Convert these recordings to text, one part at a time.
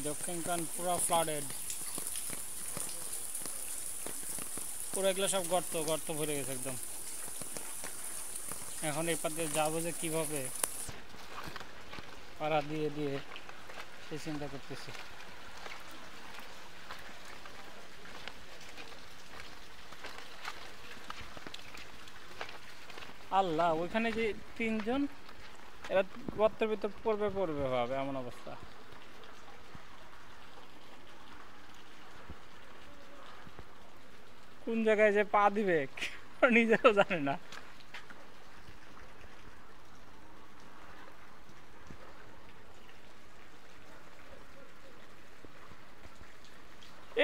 দক্ষিণখান পুরো ফ্লাডেড, পুরো এগুলো সব গর্ত গর্ত ভরে গেছে একদম। এখন এই পার দিয়ে যাবো যে কীভাবে, পাড়া দিয়ে দিয়ে সেই চিন্তা করতেছি। আল্লাহ, ওইখানে যে তিনজন, এরা গর্তের ভিতর পড়বে পড়বে ভাবে, এমন অবস্থা। কোন জায়গায় যে পা দিবে নিজেও জানে না।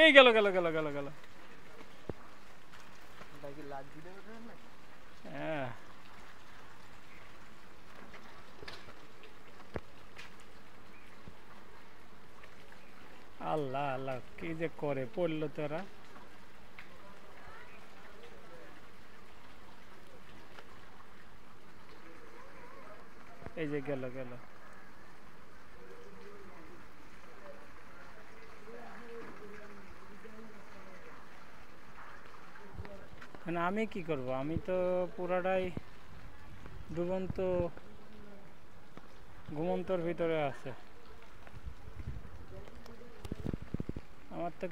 এই গেল গেল গেল গেল গেল। হ্যাঁ, আল্লাহ আল্লাহ, কি যে করে, পড়লো তোরা। এই যে গেল গেল। মানে আমি কি করব, আমি তো পুরাটাই ডুবন্ত ঘুমন্তর ভিতরে আছে আমার তো।